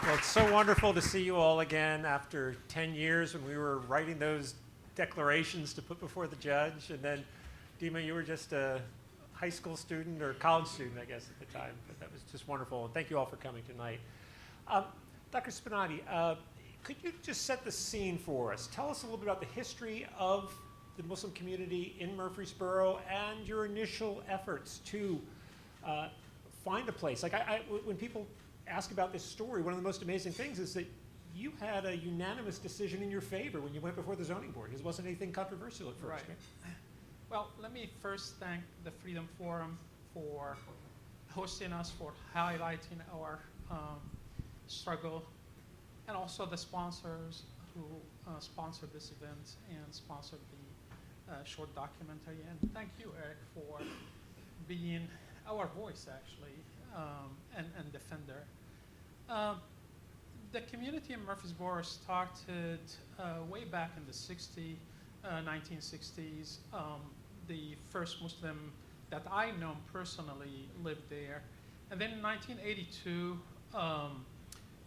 Well, it's so wonderful to see you all again after 10 years when we were writing those declarations to put before the judge. And then, Dima, you were just a high school student or college student, I guess, at the time. But that was just wonderful. And thank you all for coming tonight. Dr. Sbenaty, could you just set the scene for us? Tell us a little bit about the history of the Muslim community in Murfreesboro and your initial efforts to find a place. Like when people ask about this story, one of the most amazing things is that you had a unanimous decision in your favor when you went before the zoning board. It wasn't anything controversial at first. Right. Well, let me first thank the Freedom Forum for hosting us, for highlighting our struggle, and also the sponsors who sponsored this event and sponsored the short documentary. And thank you, Eric, for being our voice, actually, and defender. The community in Murfreesboro started way back in the 1960s. The first Muslim that I know personally lived there. And then in 1982, a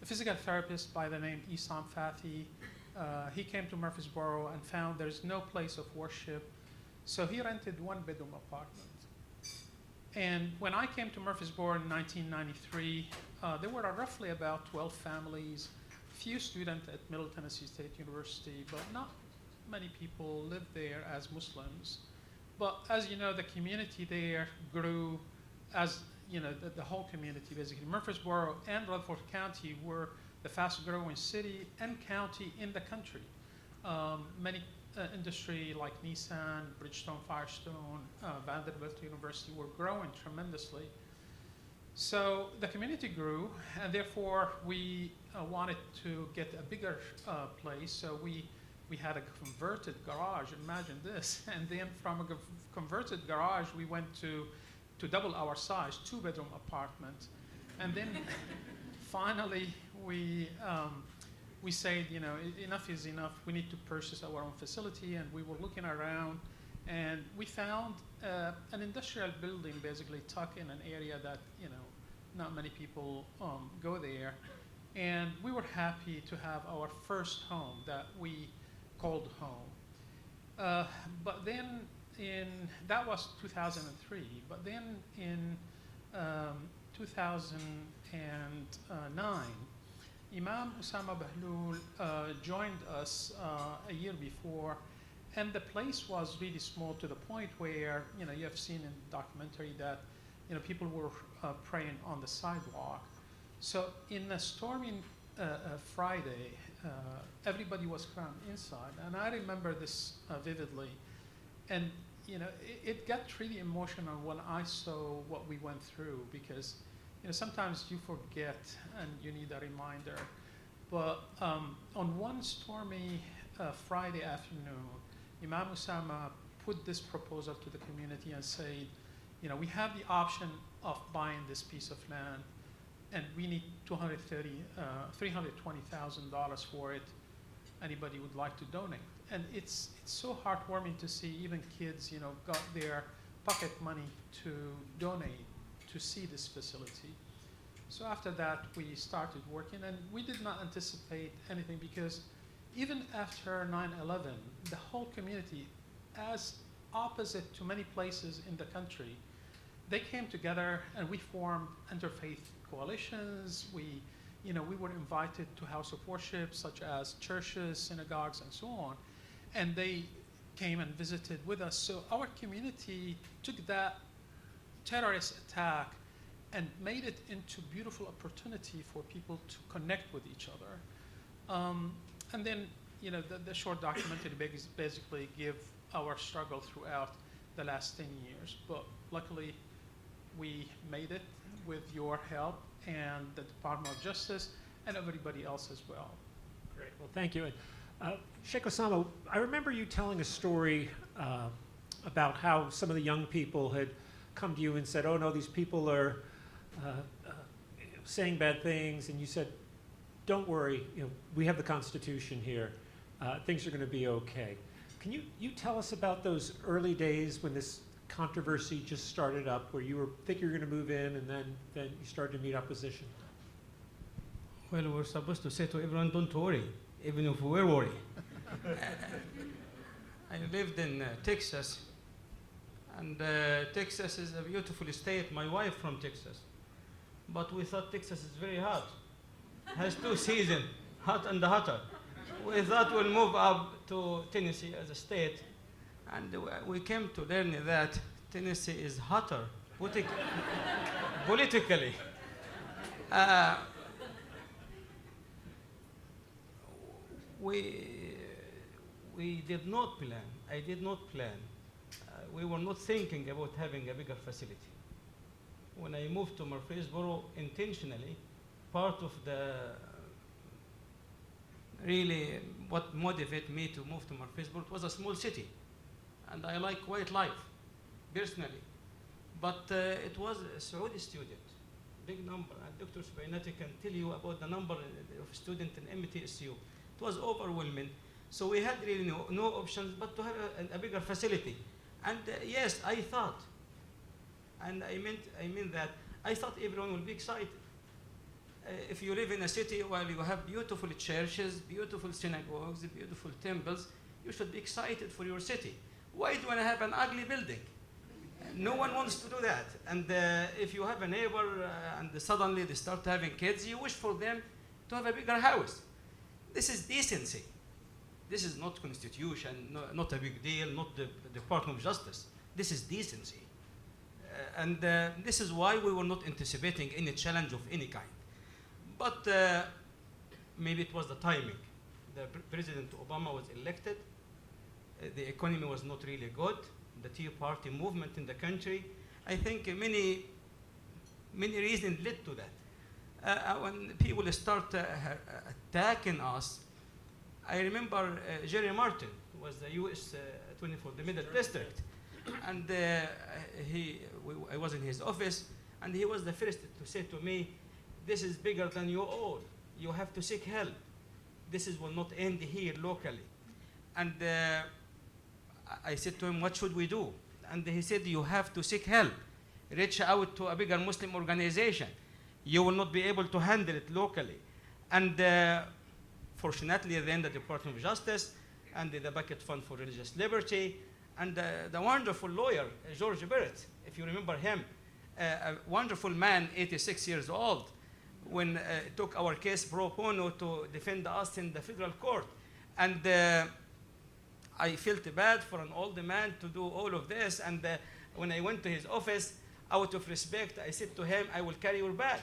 physical therapist by the name Imam Fathy, he came to Murfreesboro and found there's no place of worship. So he rented one-bedroom apartment. And when I came to Murfreesboro in 1993, there were roughly about 12 families, few students at Middle Tennessee State University, but not many people lived there as Muslims. But as you know, the community there grew as, you know, the whole community basically. Murfreesboro and Rutherford County were the fastest growing city and county in the country. Many industry like Nissan, Bridgestone, Firestone, Vanderbilt University were growing tremendously. So the community grew, and therefore we wanted to get a bigger place. So we had a converted garage, imagine this. And then from a converted garage, we went to double our size, two-bedroom apartment. And then finally, we said, you know, enough is enough. We need to purchase our own facility. And we were looking around, and we found an industrial building basically tucked in an area that, you know, not many people go there. And we were happy to have our first home that we called home. But then that was 2003. But then in 2009, Imam Ossama Bahloul joined us a year before, and the place was really small to the point where, you know, you have seen in the documentary that, you know, people were praying on the sidewalk. So in a stormy Friday, everybody was crammed inside, and I remember this vividly. And you know, it got really emotional when I saw what we went through, because you know, sometimes you forget and you need a reminder. But on one stormy Friday afternoon, Imam Ossama put this proposal to the community and said, you know, we have the option of buying this piece of land, and we need $320,000 for it. Anybody would like to donate? And it's so heartwarming to see even kids, you know, got their pocket money to donate to see this facility. So after that, we started working, and we did not anticipate anything, because even after 9/11, the whole community, as opposite to many places in the country, they came together and we formed interfaith coalitions. We were invited to house of worship, such as churches, synagogues, and so on, and they came and visited with us. So our community took that terrorist attack and made it into beautiful opportunity for people to connect with each other. And then, you know, the short documentary basically give our struggle throughout the last 10 years. But luckily, we made it with your help and the Department of Justice and everybody else as well. Great. Well, thank you. Sheikh Ossama, I remember you telling a story about how some of the young people had come to you and said, oh, no, these people are saying bad things. And you said, don't worry, you know, we have the Constitution here. Things are going to be okay. Can you tell us about those early days when this controversy just started up, where you think you were going to move in, and then you started to meet opposition? Well, we're supposed to say to everyone, don't worry, even if we're worried. I lived in Texas, and Texas is a beautiful state. My wife from Texas, but we thought Texas is very hot. Has 2 seasons, hot and hotter. We thought we'll move up to Tennessee as a state, and we came to learn that Tennessee is hotter politically. We did not plan. I did not plan. We were not thinking about having a bigger facility. When I moved to Murfreesboro intentionally, part of the really what motivated me to move to Murfreesboro, it was a small city, and I like quiet life, personally. But it was a Saudi student, big number, and Dr. Sbenaty can tell you about the number of students in MTSU. It was overwhelming. So we had really no options but to have a bigger facility. And yes, I thought, and I mean that, I thought everyone will be excited. If you live in a city where you have beautiful churches, beautiful synagogues, beautiful temples, you should be excited for your city. Why do you want to have an ugly building? No one wants to do that. And if you have a neighbor and suddenly they start having kids, you wish for them to have a bigger house. This is decency. This is not constitution, not a big deal, not the Department of Justice. This is decency. And this is why we were not anticipating any challenge of any kind. But maybe it was the timing. President Obama was elected. The economy was not really good. The Tea Party movement in the country. I think many reasons led to that. When people start attacking us, I remember Jerry Martin was the U.S. attorney for the Middle District, and I was in his office, and he was the first to say to me, "This is bigger than you all. You have to seek help. This will not end here locally." And I said to him, "What should we do?" And he said, "You have to seek help. Reach out to a bigger Muslim organization. You will not be able to handle it locally." And fortunately, then the Department of Justice and the Bucket Fund for Religious Liberty and the wonderful lawyer, George Barrett, if you remember him, a wonderful man, 86 years old, when took our case pro bono to defend us in the federal court. And I felt bad for an old man to do all of this. And when I went to his office, out of respect, I said to him, "I will carry your bag.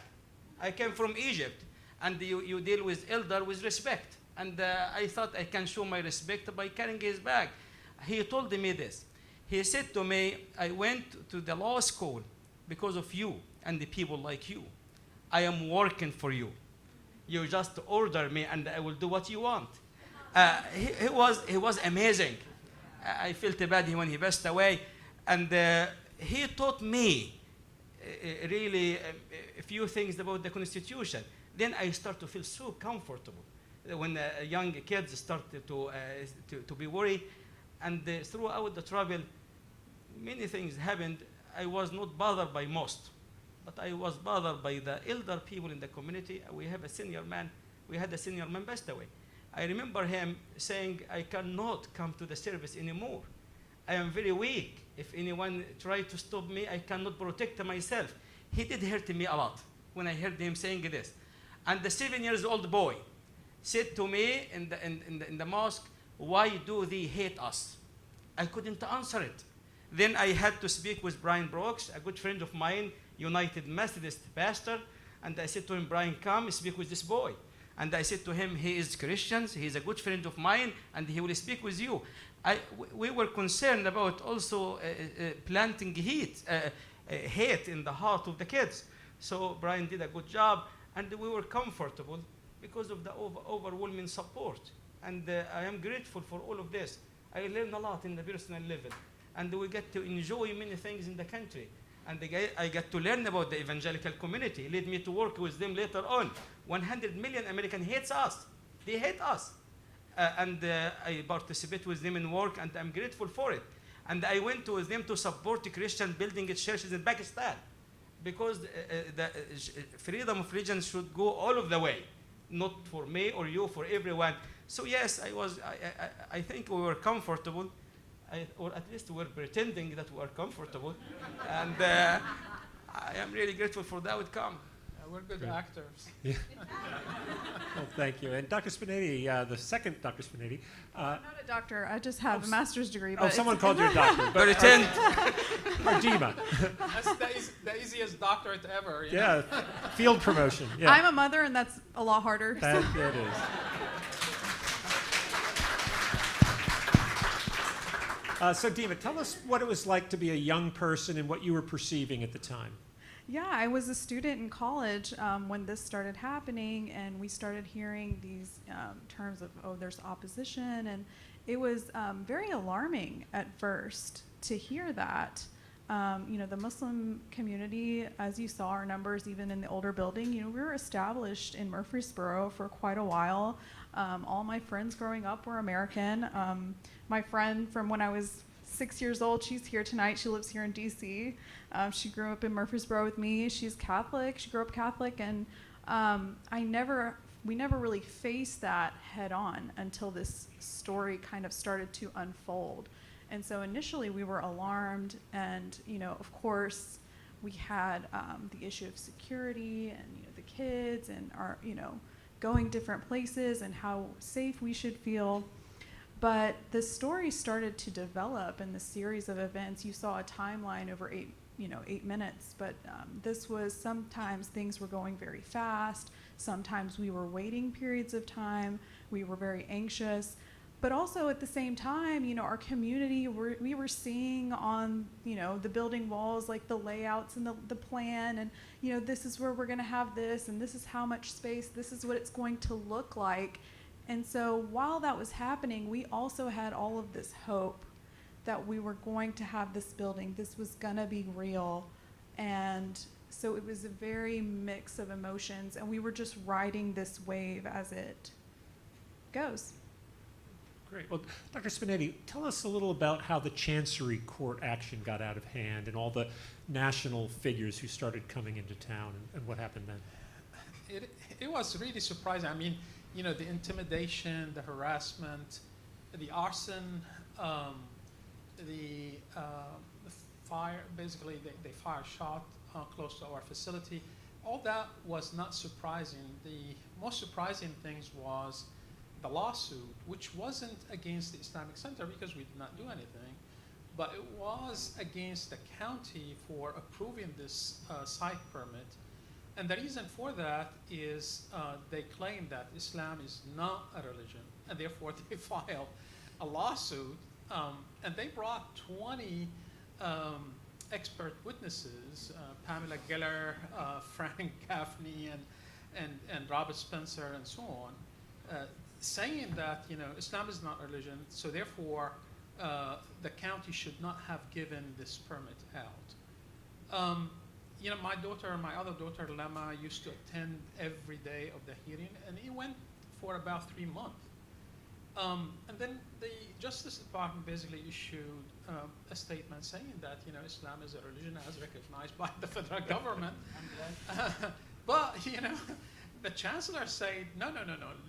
I came from Egypt, and you deal with elder with respect." And I thought I can show my respect by carrying his bag. He told me this. He said to me, "I went to the law school because of you and the people like you. I am working for you. You just order me and I will do what you want." He was amazing. I felt bad when he passed away. And he taught me really a few things about the Constitution. Then I start to feel so comfortable when young kids start to be worried. And throughout the travel, many things happened. I was not bothered by most, but I was bothered by the elder people in the community. We have a senior man. We had a senior man passed away. I remember him saying, "I cannot come to the service anymore. I am very weak. If anyone tried to stop me, I cannot protect myself." He did hurt me a lot when I heard him saying this. And the 7-year-old boy said to me in the mosque, "Why do they hate us?" I couldn't answer it. Then I had to speak with Brian Brooks, a good friend of mine, United Methodist pastor. And I said to him, "Brian, come speak with this boy." And I said to him, "He is Christian, he is a good friend of mine, and he will speak with you." We were concerned about also planting hate in the heart of the kids. So Brian did a good job, and we were comfortable because of the overwhelming support. And I am grateful for all of this. I learned a lot in the personal level, and we get to enjoy many things in the country. And I got to learn about the evangelical community. It led me to work with them later on. 100 million Americans hate us. They hate us. And I participate with them in work, and I'm grateful for it. And I went with them to support Christian building churches in Pakistan, because the freedom of religion should go all of the way. not for me or you, for everyone. So yes, I think we were comfortable, or at least we were pretending that we were comfortable. And I am really grateful for the outcome. We're good Great. actors. Well, thank you. And Dr. Sbenaty, the second Dr. Sbenaty. I'm not a doctor. I just have a master's degree. Oh, But someone it's- called you a doctor. But Pretend. or Dima. That's the easiest doctorate ever. You know? Yeah, field promotion. Yeah, I'm a mother, and that's a lot harder. that it is. So Dima, tell us what it was like to be a young person and what you were perceiving at the time. Yeah, I was a student in college when this started happening, and we started hearing these terms of, oh, there's opposition, and it was very alarming at first to hear that. The Muslim community, as you saw our numbers even in the older building, we were established in Murfreesboro for quite a while. All my friends growing up were American. My friend from when I was 6 years old, she's here tonight. She lives here in DC. She grew up in Murfreesboro with me. She's Catholic. She grew up Catholic, and we never really faced that head on until this story kind of started to unfold. And so initially we were alarmed, and of course we had the issue of security and the kids and our going different places and how safe we should feel. But the story started to develop in the series of events. You saw a timeline over 8 minutes, but this was, sometimes things were going very fast. Sometimes we were waiting periods of time. We were very anxious. But also at the same time, our community, we were seeing on, the building walls, like the layouts and the plan, and, this is where we're going to have this, and this is how much space, this is what it's going to look like. And so while that was happening, we also had all of this hope that we were going to have this building. This was going to be real. And so it was a very mix of emotions, and we were just riding this wave as it goes. Great. Well, Dr. Sbenaty, tell us a little about how the Chancery Court action got out of hand and all the national figures who started coming into town and what happened then. It was really surprising. I mean, the intimidation, the harassment, the arson, the fire, basically they fire shot close to our facility. All that was not surprising. The most surprising things was the lawsuit, which wasn't against the Islamic Center because we did not do anything, but it was against the county for approving this site permit. And the reason for that is they claim that Islam is not a religion, and therefore they filed a lawsuit, and they brought 20 expert witnesses, Pamela Geller, Frank Gaffney, and Robert Spencer, and so on, saying that Islam is not a religion, so therefore the county should not have given this permit out. My daughter, my other daughter, Lema, used to attend every day of the hearing, and it went for about 3 months. And then the Justice Department basically issued a statement saying that Islam is a religion as recognized by the federal government. But the chancellor said, no,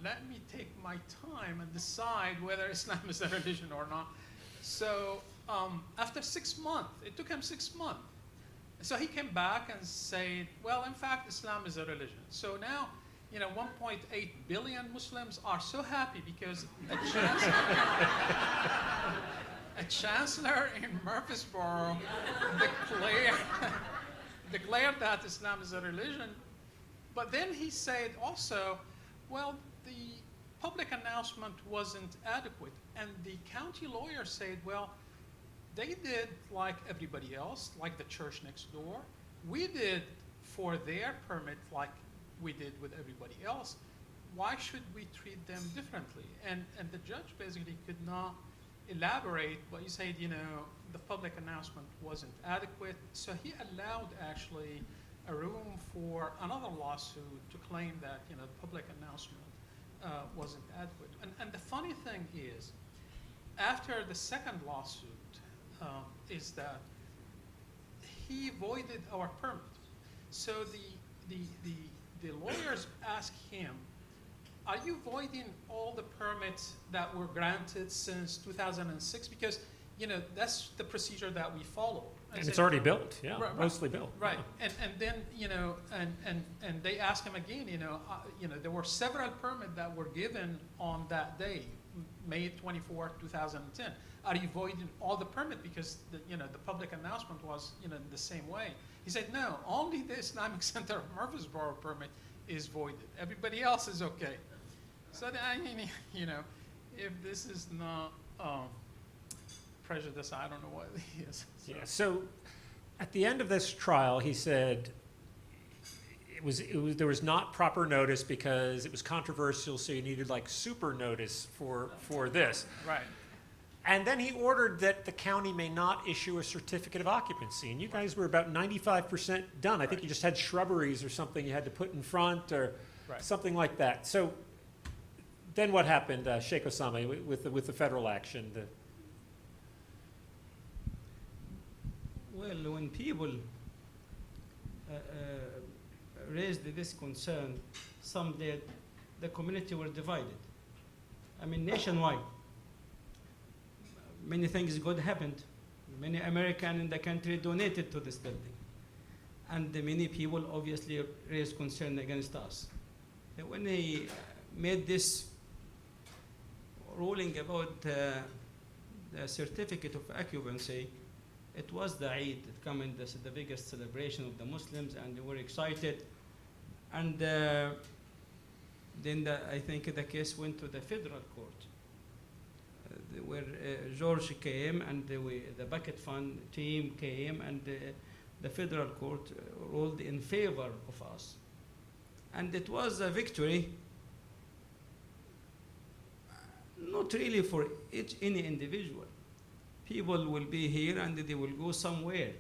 let me take my time and decide whether Islam is a religion or not. So after 6 months, it took him 6 months. So he came back and said, well, in fact, Islam is a religion. So now, 1.8 billion Muslims are so happy because a chancellor in Murfreesboro declared that Islam is a religion. But then he said also, well, the public announcement wasn't adequate. And the county lawyer said, well, they did like everybody else, like the church next door. We did for their permit like we did with everybody else. Why should we treat them differently? And the judge basically could not elaborate, but he said, the public announcement wasn't adequate. So he allowed actually a room for another lawsuit to claim that the public announcement wasn't adequate. And the funny thing is, after the second lawsuit, is that he voided our permit. So the lawyers asked him are you voiding all the permits that were granted since 2006? Because, that's the procedure that we follow. And it's already built, yeah, Right. mostly built. Right, yeah. and then, and they asked him again, there were several permits that were given on that day, May 24, 2010. Are you voiding all the permit because the public announcement was the same way? He said, no, only the Islamic Center of Murfreesboro permit is voided. Everybody else is okay. So if this is not prejudice, I don't know what it is. So. Yeah. So at the end of this trial, he said there was not proper notice because it was controversial, so you needed like super notice for this. Right. And then he ordered that the county may not issue a certificate of occupancy. And you guys were about 95% done. I think Right. you just had shrubberies or something you had to put in front or Right. something like that. So then what happened, Sheikh Ossama, with the federal action? Well, when people raised this concern, some did, the community were divided. I mean, nationwide. Many things good happened. Many Americans in the country donated to this building. And many people obviously raised concern against us. And when he made this ruling about the certificate of occupancy, it was the Eid, it came in the biggest celebration of the Muslims, and they were excited. And then I think the case went to the federal court, where George came and the bucket fund team came, and the federal court ruled in favor of us. And it was a victory, not really for any individual. People will be here and they will go somewhere.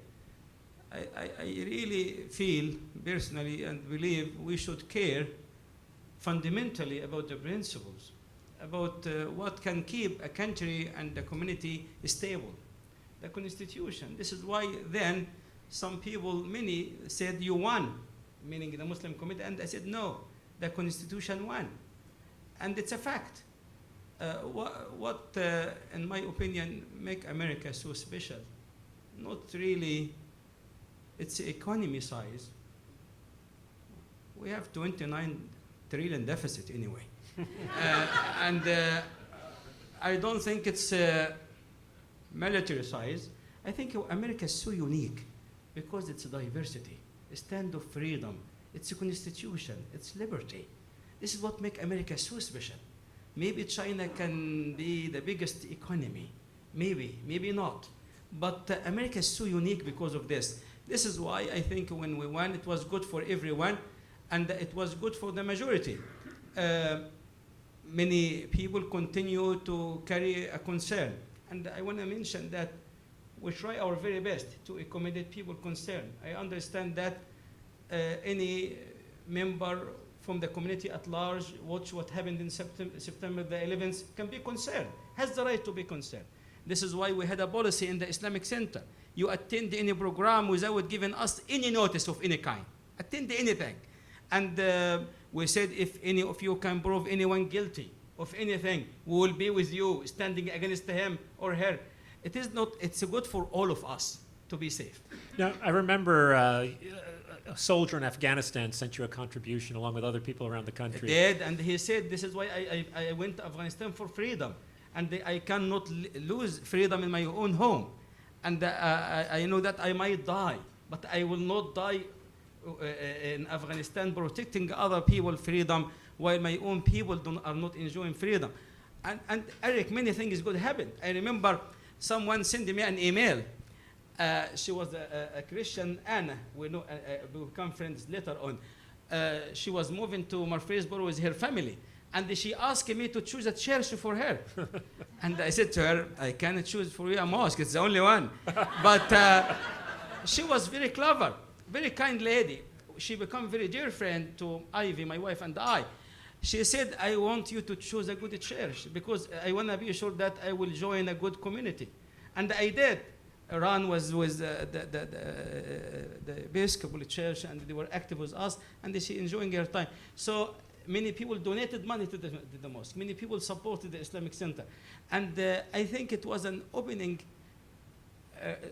I really feel personally and believe we should care fundamentally about the principles, about what can keep a country and a community stable. The Constitution. This is why then some people, many said you won, meaning the Muslim community, and I said no, the Constitution won. And it's a fact. What in my opinion, make America so special? Not really its economy size. We have 29 trillion deficit anyway. And I don't think it's military size. I think America is so unique because it's diversity, a stand of freedom, it's a constitution, it's liberty. This is what makes America so special. Maybe China can be the biggest economy, maybe not. But America is so unique because of this. This is why I think when we won, it was good for everyone, and it was good for the majority. Many people continue to carry a concern. And I want to mention that we try our very best to accommodate people's concern. I understand that any member from the community at large watch what happened in September the 11th can be concerned, has the right to be concerned. This is why we had a policy in the Islamic Center. You attend any program without giving us any notice of any kind. Attend anything. And we said if any of you can prove anyone guilty of anything, we will be with you, standing against him or her. It is not, it's good for all of us to be safe. Now, I remember a soldier in Afghanistan sent you a contribution along with other people around the country. He did, and he said, this is why I went to Afghanistan for freedom. And I cannot lose freedom in my own home. And I know that I might die, but I will not die in Afghanistan protecting other people's freedom while my own people are not enjoying freedom. And Eric, many things could happen. I remember someone sent me an email. She was a Christian, Anna. We become friends later on. She was moving to Murfreesboro with her family. And she asked me to choose a church for her. And I said to her, I cannot choose for you a mosque. It's the only one. But she was very clever, very kind lady. She became very dear friend to Ivy, my wife, and I. She said, I want you to choose a good church because I want to be sure that I will join a good community. And I did. Ran was the Episcopal Church, and they were active with us, and she enjoying her time. So Many people donated money to the mosque. Many people supported the Islamic Center. And I think it was an opening,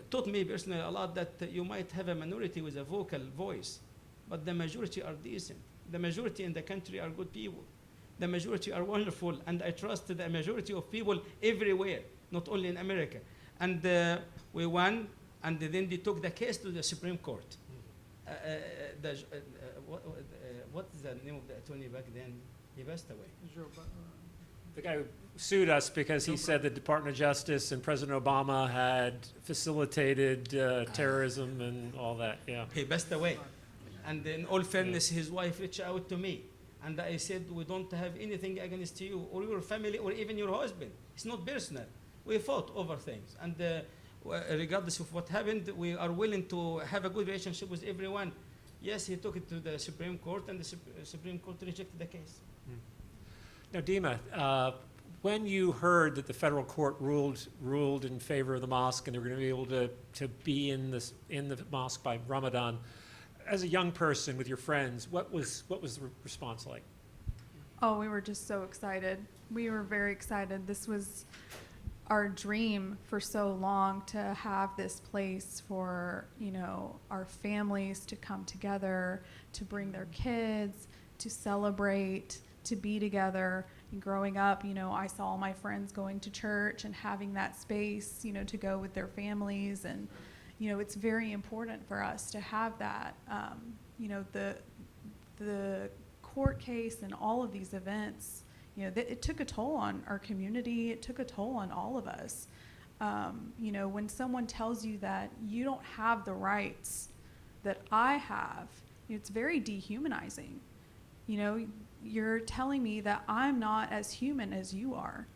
taught me personally a lot that you might have a minority with a vocal voice, but the majority are decent. The majority in the country are good people. The majority are wonderful, and I trust the majority of people everywhere, not only in America. And we won, and then they took the case to the Supreme Court. What's the name of the attorney back then? He passed away. The guy who sued us because he said the Department of Justice and President Obama had facilitated terrorism and all that. Yeah. He passed away. And in all fairness, his wife reached out to me. And I said, we don't have anything against you or your family or even your husband. It's not personal. We fought over things. And regardless of what happened, we are willing to have a good relationship with everyone. Yes, he took it to the Supreme Court, and the Supreme Court rejected the case. Now, Dima, when you heard that the federal court ruled in favor of the mosque and they were going to be able to be in the mosque by Ramadan, as a young person with your friends, what was the response like? Oh, we were just so excited. We were very excited. This was our dream for so long, to have this place for, our families to come together, to bring their kids, to celebrate, to be together. And growing up, I saw my friends going to church and having that space, to go with their families. And, it's very important for us to have that. The court case and all of these events, it took a toll on our community. It took a toll on all of us. When someone tells you that you don't have the rights that I have, it's very dehumanizing. You're telling me that I'm not as human as you are.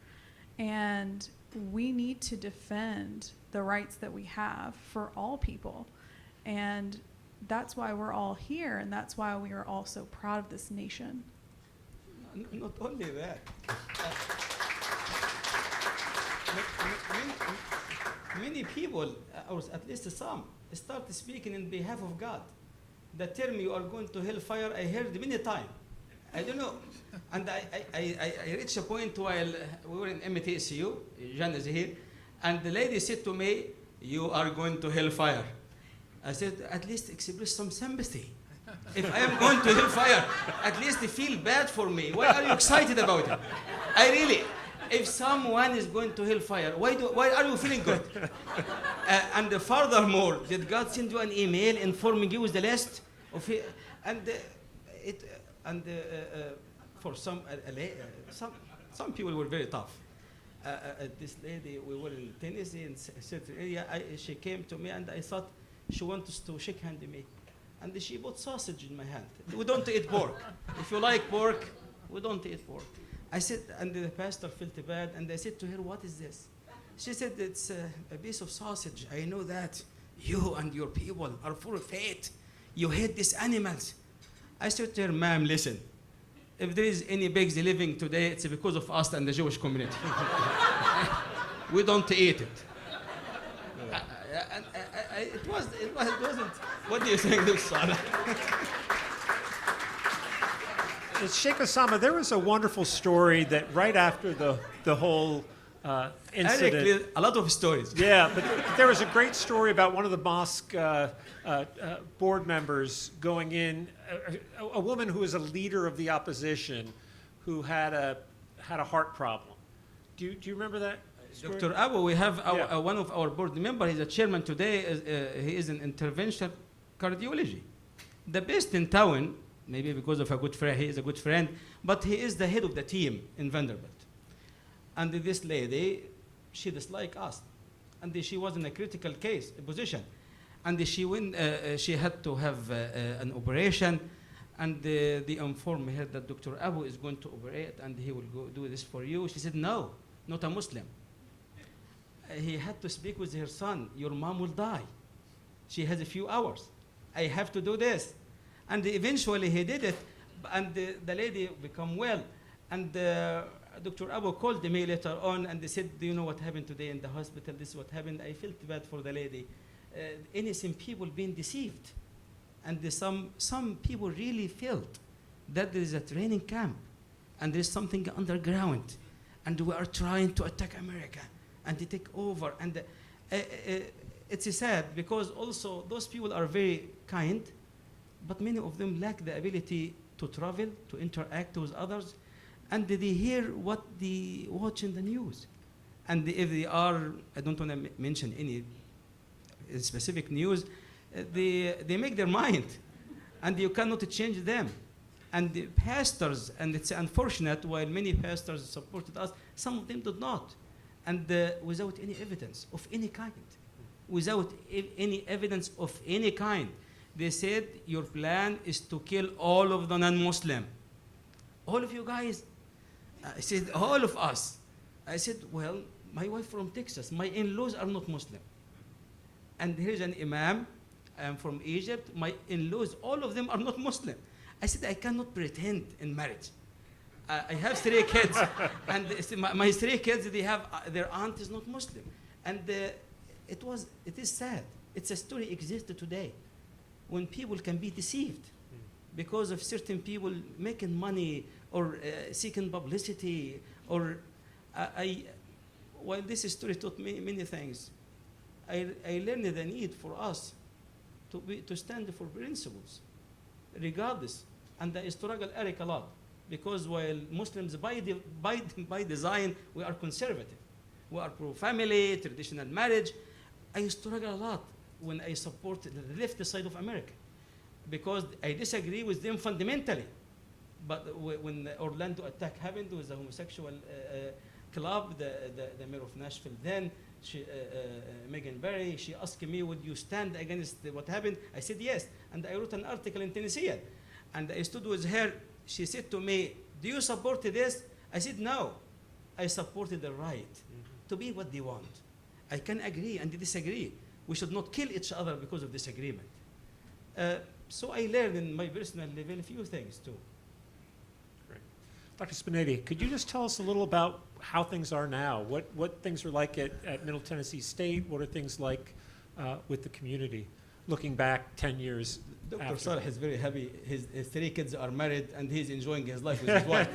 And we need to defend the rights that we have for all people. And that's why we're all here, and that's why we are all so proud of this nation. Not only that. Many people, or at least some, start speaking in behalf of God. The term "you are going to hellfire" I heard many times. I don't know. And I reached a point while we were in MTSU, Jan is here, and the lady said to me, "You are going to hellfire." I said, "At least express some sympathy. If I am going to hellfire, at least feel bad for me. Why are you excited about it?" I really, if someone is going to hellfire, why are you feeling good? And furthermore, did God send you an email informing you with the list of it? And for some people were very tough. This lady, we were in Tennessee in a certain area. She came to me, and I thought she wanted to shake hand with me. And she put sausage in my hand. We don't eat pork. If you like pork, we don't eat pork. I said, and the pastor felt bad, and I said to her, "What is this?" She said, "It's a piece of sausage. I know that you and your people are full of hate. You hate these animals." I said to her, "Ma'am, listen. If there is any pigs living today, it's because of us and the Jewish community. We don't eat it." It wasn't. What do you think, Dr. Saleh? Sheikh Ossama, there was a wonderful story that right after the whole incident. Eric, a lot of stories. Yeah, but there was a great story about one of the mosque board members going in, a woman who was a leader of the opposition, who had a heart problem. Do you remember that story? Dr. Abu, we have one of our board members. He's a chairman today. He is in interventional cardiology, the best in town. Maybe because of a good friend, he is a good friend, but he is the head of the team in Vanderbilt. And this lady, she disliked us, and she was in a critical position, and she had to have an operation, and they informed her that Dr. Abu is going to operate, and he will go do this for you. She said, "No, not a Muslim." He had to speak with her son. "Your mom will die. She has a few hours. I have to do this." And eventually he did it, and the lady became well. And Dr. Abu called me later on, and they said, "Do you know what happened today in the hospital? This is what happened." I felt bad for the lady. Innocent people being deceived. And some people really felt that there is a training camp and there's something underground and we are trying to attack America and to take over. And it's sad because also those people are very kind, but many of them lack the ability to travel, to interact with others, and they hear what they watch in the news. And if they are, I don't want to mention any specific news, they make their mind, and you cannot change them. And the pastors, and it's unfortunate, while many pastors supported us, some of them did not. And without any evidence of any kind. Without any evidence of any kind. They said, your plan is to kill all of the non-Muslim. All of you guys. I said, all of us. I said, well, my wife from Texas, my in-laws are not Muslim. And here's an imam, I'm from Egypt, my in-laws, all of them are not Muslim. I said, I cannot pretend in marriage. I have 3 kids, and my 3 kids, they have, their aunt is not Muslim. And it is sad. It's a story exists today when people can be deceived because of certain people making money or seeking publicity. Or while this story taught me many things, I learned the need for us to stand for principles, regardless. And I struggle, Eric, a lot, because while Muslims by design, we are conservative. We are pro-family, traditional marriage. I struggle a lot when I support the left side of America, because I disagree with them fundamentally. But when the Orlando attack happened with the homosexual club, the mayor of Nashville then, Megan Barry, she asked me, would you stand against what happened? I said yes, and I wrote an article in Tennessee. And I stood with her. She said to me, do you support this? I said, no. I supported the right to be what they want. I can agree and disagree. We should not kill each other because of disagreement. So I learned in my personal level a few things too. Great. Dr. Sbenaty, could you just tell us a little about how things are now? What things are like at Middle Tennessee State? What are things like with the community, looking back 10 years Dr. after? Saleh is very happy. His 3 kids are married and he's enjoying his life with his wife.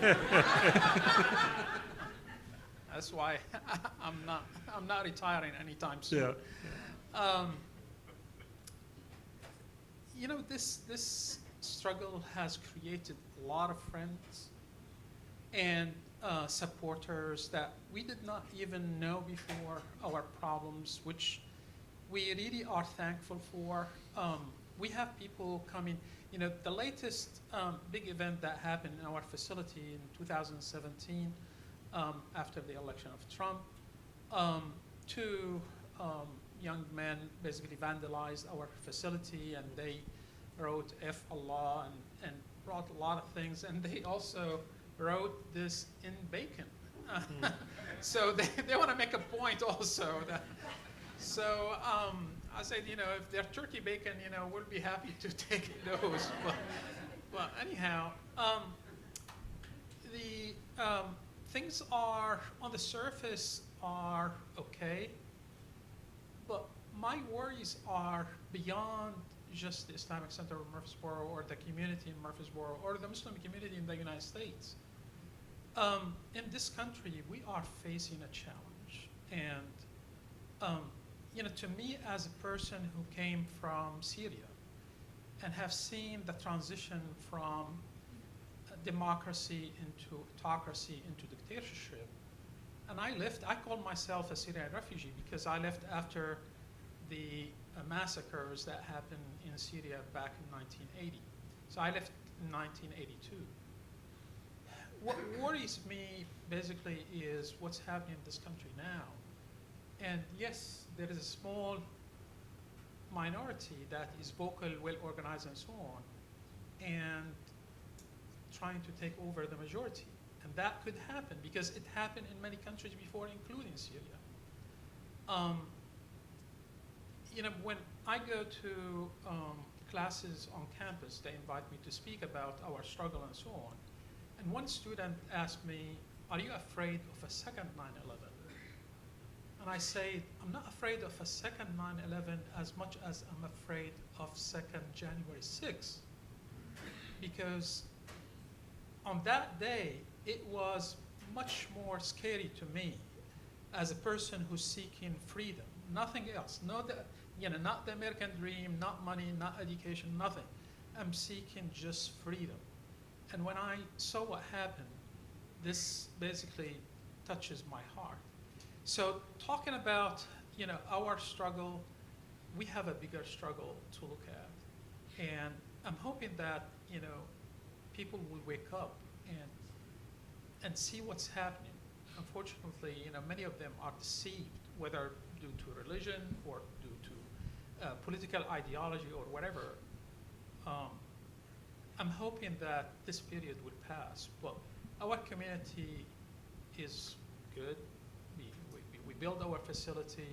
That's why I'm not retiring anytime soon. Yeah. You know, this struggle has created a lot of friends and supporters that we did not even know before our problems, which we really are thankful for. We have people coming. You know, the latest big event that happened in our facility in 2017, after the election of Trump, 2 young men basically vandalized our facility, and they wrote F Allah and brought a lot of things, and they also wrote this in bacon. So they want to make a point also. So I said, you know, if they're turkey bacon, you know, we'll be happy to take those. But anyhow, the things are, on the surface, are okay. But my worries are beyond just the Islamic Center of Murfreesboro or the community in Murfreesboro or the Muslim community in the United States. In this country, we are facing a challenge. And you know, to me, as a person who came from Syria and have seen the transition from democracy into autocracy into dictatorship, and I call myself a Syrian refugee because I left after the massacres that happened in Syria back in 1980. So I left in 1982. What worries me basically is what's happening in this country now. And yes, there is a small minority that is vocal, well-organized, and so on, and trying to take over the majority. And that could happen because it happened in many countries before, including Syria. You know, when I go to classes on campus, they invite me to speak about our struggle and so on. And one student asked me, are you afraid of a second 9/11? And I say, I'm not afraid of a second 9/11 as much as I'm afraid of second January 6th. Because on that day, it was much more scary to me as a person who's seeking freedom, nothing else. Not the American dream, not money, not education, nothing. I'm seeking just freedom. And when I saw what happened, this basically touches my heart. So talking about, our struggle, we have a bigger struggle to look at. And I'm hoping that, people will wake up and see what's happening. Unfortunately, many of them are deceived, whether due to religion or due to political ideology or whatever. I'm hoping that this period will pass, but our community is good. We build our facility.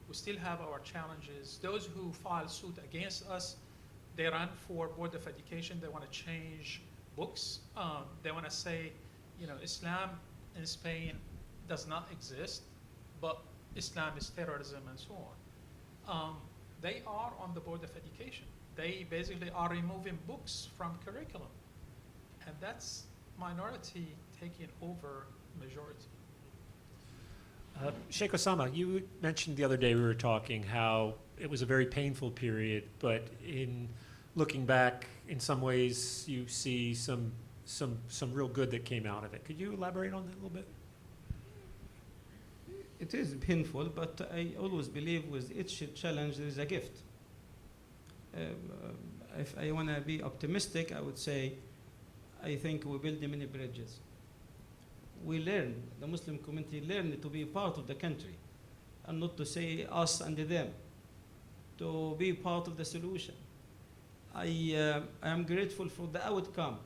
We still have our challenges. Those who file suit against us, they run for Board of Education. They want to change books. They want to say, Islam in Spain does not exist, but Islam is terrorism and so on. They are on the Board of Education. They basically are removing books from curriculum. And that's minority taking over majority. Sheikh Ossama, you mentioned the other day we were talking how it was a very painful period, but in looking back, in some ways, you see some real good that came out of it. Could you elaborate on that a little bit? It is painful, but I always believe with each challenge there is a gift. If I want to be optimistic, I would say I think we build many bridges. We learn, the Muslim community learn to be part of the country and not to say us and them, to be part of the solution. I am grateful for the outcome,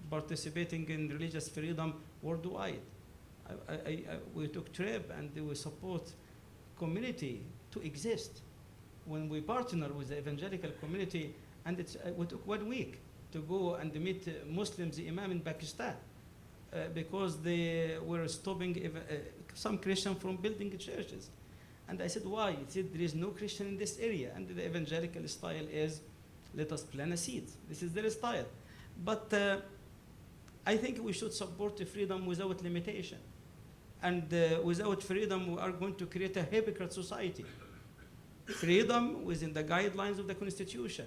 participating in religious freedom worldwide. We took trip and we support community to exist. When we partner with the evangelical community, and we took 1 week to go and meet Muslims, the Imam in Pakistan, because they were stopping some Christians from building churches. And I said, why? He said, there is no Christian in this area. And the evangelical style is, let us plant a seed. This is their style. But I think we should support the freedom without limitation. And without freedom, we are going to create a hypocrite society. Freedom within the guidelines of the Constitution.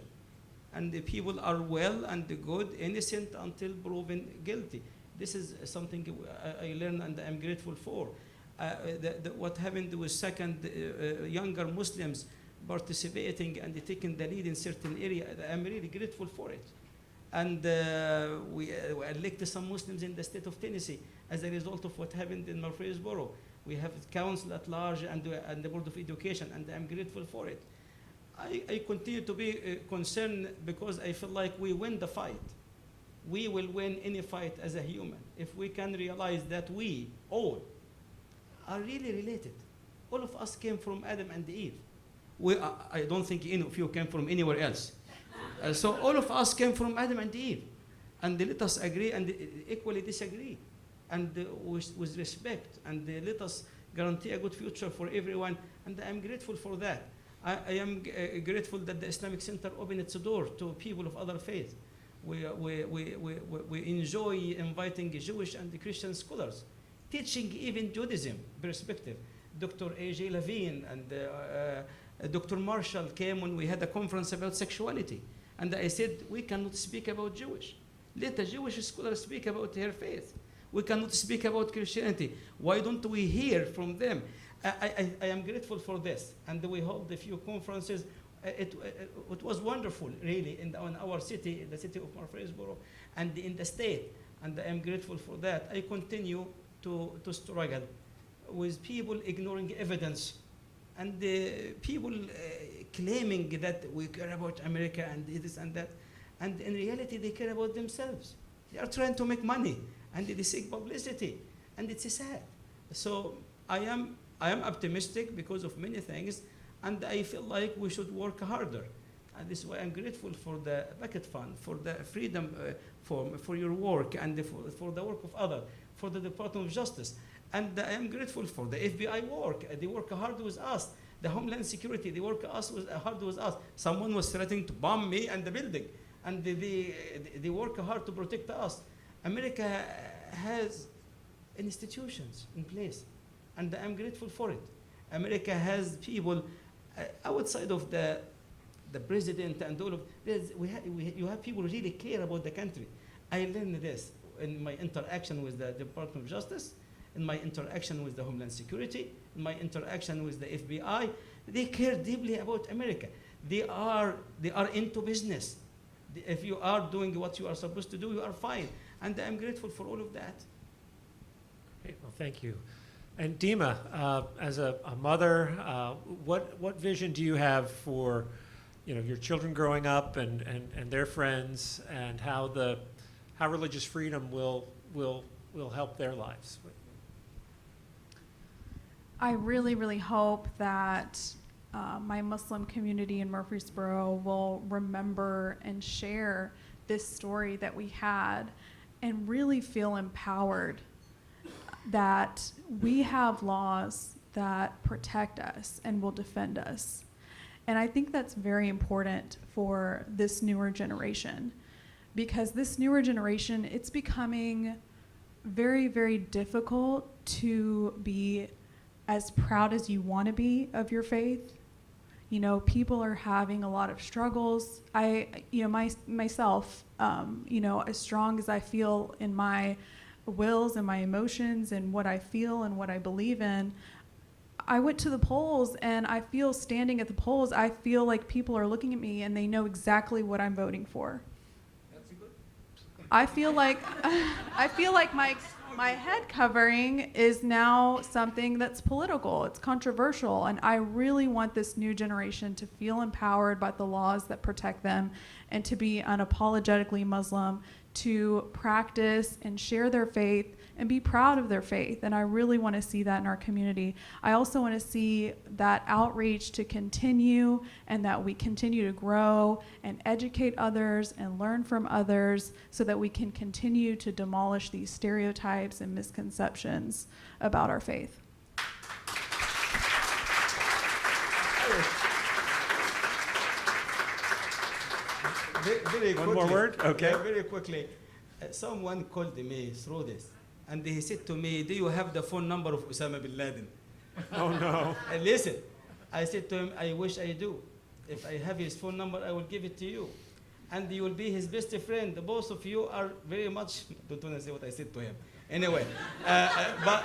And the people are well and good, innocent until proven guilty. This is something I learned and I'm grateful for. What happened with younger Muslims participating and taking the lead in certain areas, I'm really grateful for it. And we elected some Muslims in the state of Tennessee as a result of what happened in Murfreesboro. We have council at large and the Board of Education, and I'm grateful for it. I continue to be concerned because I feel like we win the fight. We will win any fight as a human if we can realize that we all are really related. All of us came from Adam and Eve. I don't think any of you came from anywhere else. So all of us came from Adam and Eve. And let us agree and equally disagree. And with respect. And let us guarantee a good future for everyone. And I'm grateful for that. I am grateful that the Islamic Center opened its door to people of other faiths. We enjoy inviting Jewish and Christian scholars, teaching even Judaism perspective. Dr. A.J. Levine and Dr. Marshall came when we had a conference about sexuality. And I said, we cannot speak about Jewish. Let a Jewish scholar speak about her faith. We cannot speak about Christianity. Why don't we hear from them? I am grateful for this. And we hold a few conferences. It was wonderful, really, in our city, the city of Murfreesboro, and in the state. And I am grateful for that. I continue to struggle with people ignoring evidence and people claiming that we care about America and this and that. And in reality, they care about themselves. They are trying to make money, and they seek publicity, and it's sad. So I am optimistic because of many things, and I feel like we should work harder. And this is why I'm grateful for the Bucket Fund, for the Freedom Forum, for your work, and for the work of others, for the Department of Justice. And I am grateful for the FBI work. They work hard with us. The Homeland Security, they work hard with us. Someone was threatening to bomb me and the building. And they work hard to protect us. America has institutions in place, and I'm grateful for it. America has people outside of the president and all of this. You have people who really care about the country. I learned this in my interaction with the Department of Justice, in my interaction with the Homeland Security, in my interaction with the FBI. They care deeply about America. They are into business. If you are doing what you are supposed to do, you are fine. And I'm grateful for all of that. Okay, well, thank you. And Dima, as a mother, what vision do you have for, your children growing up and their friends, and how religious freedom will help their lives? I really, really hope that my Muslim community in Murfreesboro will remember and share this story that we had and really feel empowered that we have laws that protect us and will defend us. And I think that's very important for this newer generation, because this newer generation, it's becoming very, very difficult to be as proud as you want to be of your faith. People are having a lot of struggles. Myself, as strong as I feel in my wills and my emotions and what I feel and what I believe in, I went to the polls, and I feel standing at the polls, I feel like people are looking at me and they know exactly what I'm voting for. That's good. I feel like my head covering is now something that's political. It's controversial, and I really want this new generation to feel empowered by the laws that protect them and to be unapologetically Muslim, to practice and share their faith and be proud of their faith. And I really want to see that in our community. I also want to see that outreach to continue, and that we continue to grow and educate others and learn from others, so that we can continue to demolish these stereotypes and misconceptions about our faith. Very One more quickly. word? Okay. Yeah, very quickly. Someone called me through this, and he said to me, "Do you have the phone number of Osama bin Laden?" Oh, no. And listen, I said to him, "I wish I do. If I have his phone number, I will give it to you. And you will be his best friend. Both of you are very much," don't want to say what I said to him. Anyway, but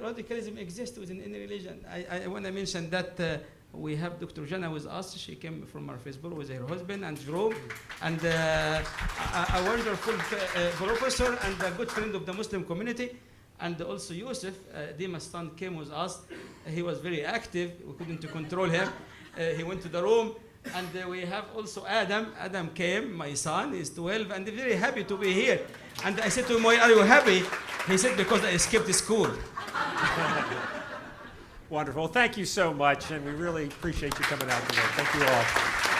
radicalism exists within any religion. I want to mention that we have Dr. Jana with us. She came from Murfreesboro with her husband and Jerome, and a wonderful professor and a good friend of the Muslim community. And also Yusuf, Dima's son, came with us. He was very active. We couldn't control him. He went to the room. And we have also Adam. Adam came, my son, is 12, and very happy to be here. And I said to him, "Why are you happy?" He said, "Because I skipped school." Wonderful. Thank you so much, and we really appreciate you coming out today. Thank you all.